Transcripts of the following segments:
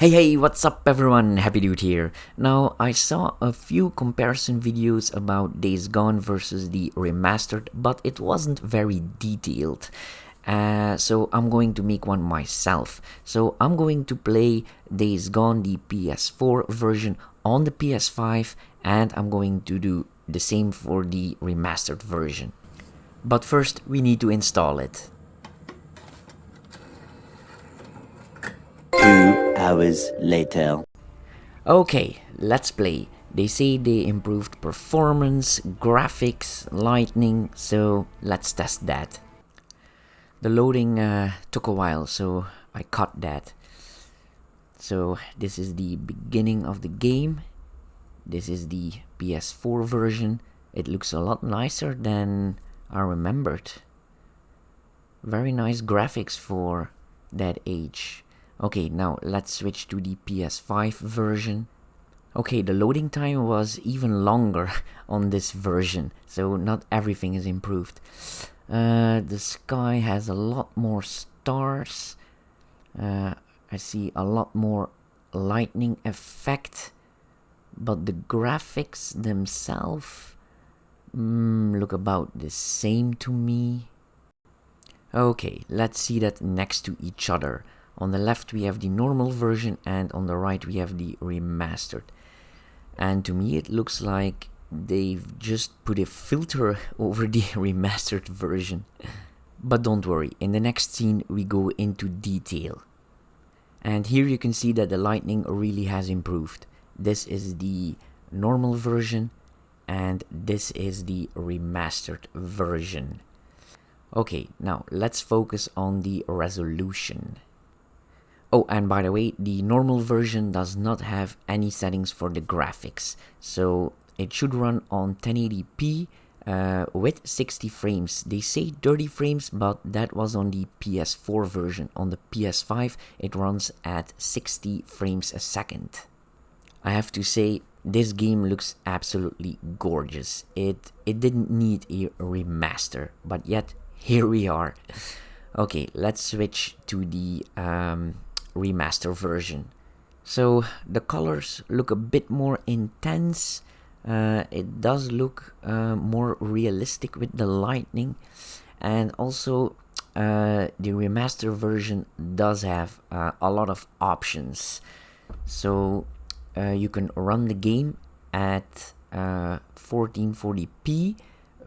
Hey, what's up everyone? Happy Dude here. Now, I saw a few comparison videos about Days Gone versus the remastered, but it wasn't very detailed. So I'm going to make one myself. So I'm going to play Days Gone, the PS4 version on the PS5, and I'm going to do the same for the remastered version. But first, we need to install it. 2 hours later. Okay, let's play. They say they improved performance, graphics, lighting, so let's test that. The loading took a while, so I cut that. So this is the beginning of the game. This is the PS4 version. It looks a lot nicer than I remembered. Very nice graphics for that age. Okay, now let's switch to the PS5 version. Okay, the loading time was even longer on this version, so not everything is improved. The sky has a lot more stars. I see a lot more lightning effect, but the graphics themselves look about the same to me. Okay, let's see that next to each other. On the left we have the normal version and on the right we have the remastered. And to me it looks like they've just put a filter over the remastered version. But don't worry, in the next scene we go into detail. And here you can see that the lighting really has improved. This is the normal version and this is the remastered version. Okay, now let's focus on the resolution. Oh, and by the way, the normal version does not have any settings for the graphics, so it should run on 1080p with 60 frames. They say 30 frames, but that was on the PS4 version. On the PS5, it runs at 60 frames a second. I have to say, this game looks absolutely gorgeous. It didn't need a remaster, but yet here we are. Okay, let's switch to the remaster version. So the colors look a bit more intense. It does look more realistic with the lighting, and also the remaster version does have a lot of options. So you can run the game at 1440p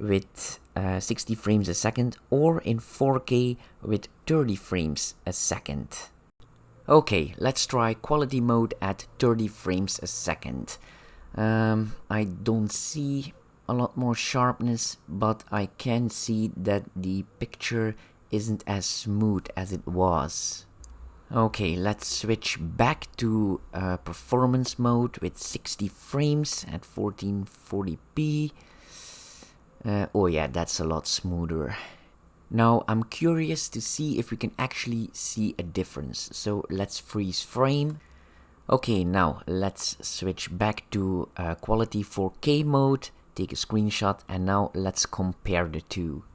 with 60 frames a second, or in 4K with 30 frames a second. Okay, let's try quality mode at 30 frames a second. I don't see a lot more sharpness, but I can see that the picture isn't as smooth as it was. Okay, let's switch back to performance mode with 60 frames at 1440p. Oh yeah, that's a lot smoother. Now I'm curious to see if we can actually see a difference. So let's freeze frame. Okay, now let's switch back to quality 4K mode, take a screenshot, and now let's compare the two.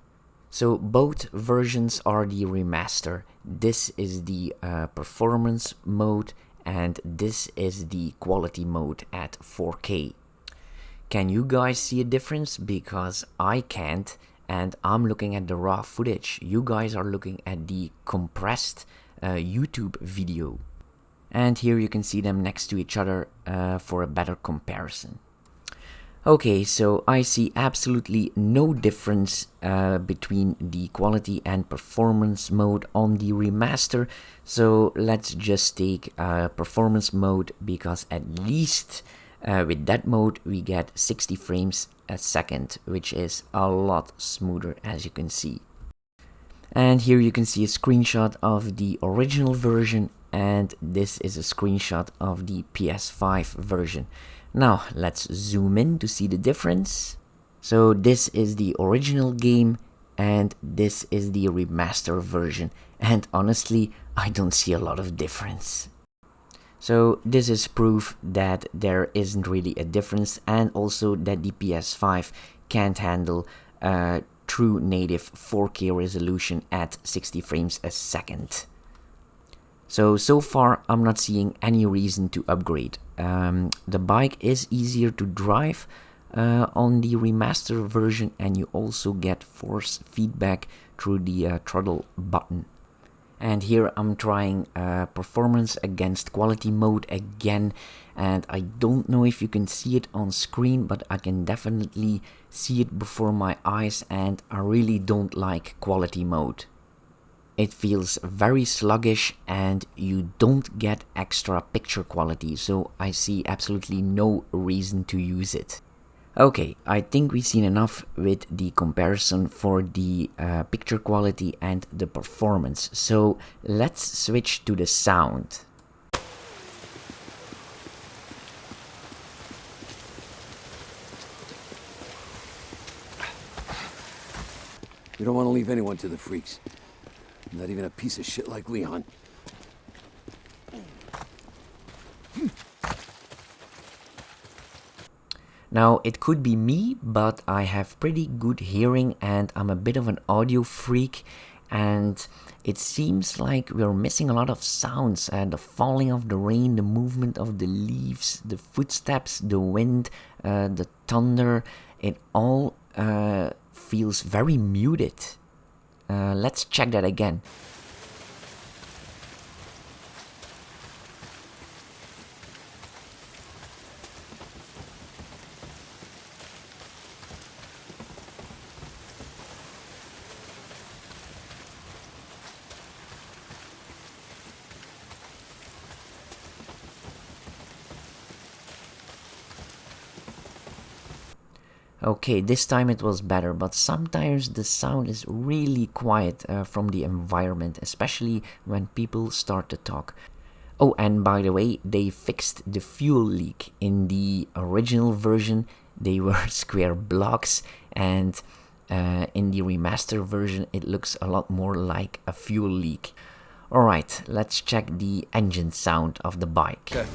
So both versions are the remaster. This is the performance mode and this is the quality mode at 4K. Can you guys see a difference? Because I can't, and I'm looking at the raw footage. You guys are looking at the compressed YouTube video. And here you can see them next to each other for a better comparison. Okay, so I see absolutely no difference between the quality and performance mode on the remaster. So let's just take performance mode, because at least with that mode we get 60 frames a second, which is a lot smoother, as you can see. And here you can see a screenshot of the original version, and this is a screenshot of the PS5 version. Now let's zoom in to see the difference. So this is the original game and this is the remaster version, and honestly I don't see a lot of difference. So this is proof that there isn't really a difference, and also that the PS5 can't handle true native 4K resolution at 60 frames a second. So far I'm not seeing any reason to upgrade. The bike is easier to drive on the remaster version, and you also get force feedback through the throttle button. And here I'm trying performance against quality mode again, and I don't know if you can see it on screen, but I can definitely see it before my eyes, and I really don't like quality mode. It feels very sluggish and you don't get extra picture quality, so I see absolutely no reason to use it. Okay, I think we've seen enough with the comparison for the picture quality and the performance, so let's switch to the sound. We don't want to leave anyone to the freaks. Not even a piece of shit like Leon. Now, it could be me, but I have pretty good hearing and I'm a bit of an audio freak, and it seems like we're missing a lot of sounds. The falling of the rain, the movement of the leaves, the footsteps, the wind, the thunder, it all feels very muted. Let's check that again. Okay, this time it was better, but sometimes the sound is really quiet from the environment, especially when people start to talk. Oh, and by the way, they fixed the fuel leak. In the original version, they were square blocks, and in the remaster version, it looks a lot more like a fuel leak. Alright, let's check the engine sound of the bike. Okay.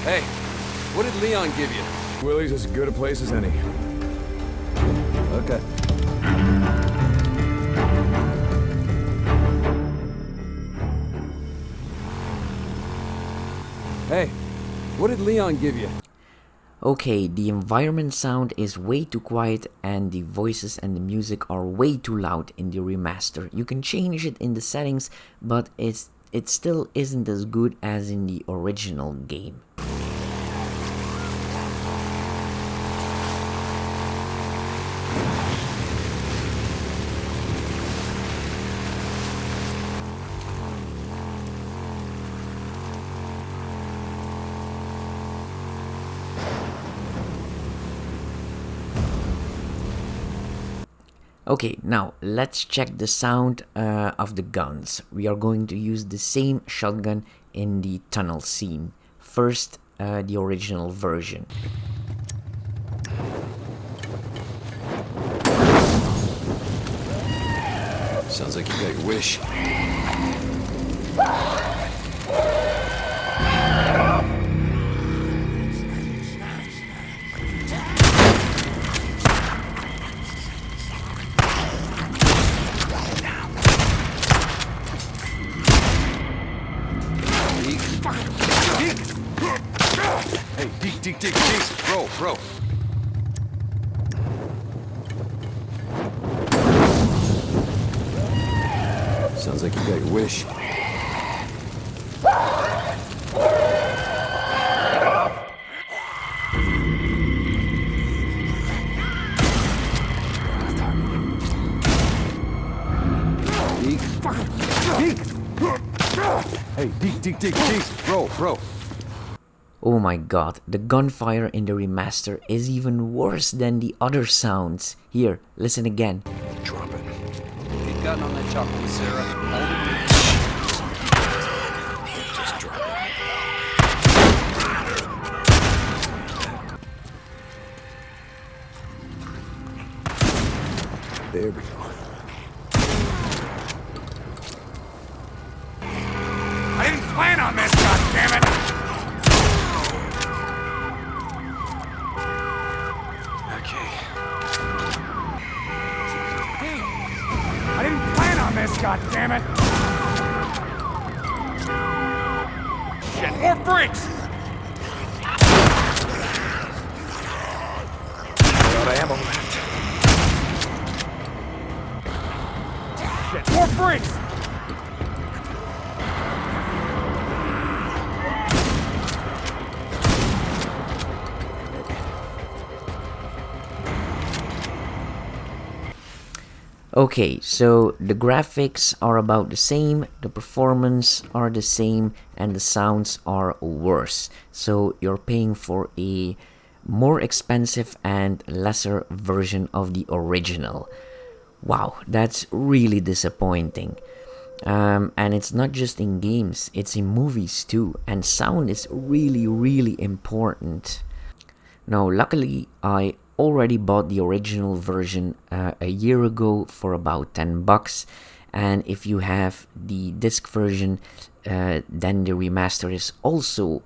Hey, what did Leon give you? Willie's as good a place as any. Okay. Hey, what did Leon give you? Okay, the environment sound is way too quiet and the voices and the music are way too loud in the remaster. You can change it in the settings, but it still isn't as good as in the original game. Okay, now let's check the sound of the guns. We are going to use the same shotgun in the tunnel scene. First, the original version. Sounds like you got your wish. Hey, deke, bro. Sounds like you got your wish. Hey, deke, bro. Oh my god, the gunfire in the remaster is even worse than the other sounds. Here, listen again. Drop it. Keep cutting on that chocolate, Sarah. Just drop it. There we go. I didn't plan on this, goddammit! Okay. this, goddammit! Shit, more freaks! Out of ammo left. Shit, more freaks! Okay, so the graphics are about the same, the performance are the same, and the sounds are worse. So you're paying for a more expensive and lesser version of the original. Wow, that's really disappointing. And it's not just in games, it's in movies too, and sound is really important. Now, luckily, I already bought the original version a year ago for about 10 bucks, and if you have the disc version, then the remaster is also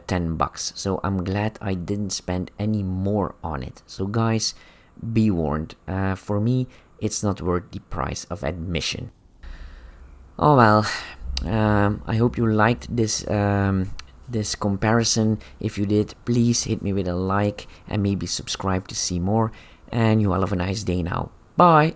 10 bucks. So I'm glad I didn't spend any more on it. So guys, be warned, for me, it's not worth the price of admission. Oh well, I hope you liked this this comparison. If you did, please hit me with a like and maybe subscribe to see more. And you all have a nice day now. Bye!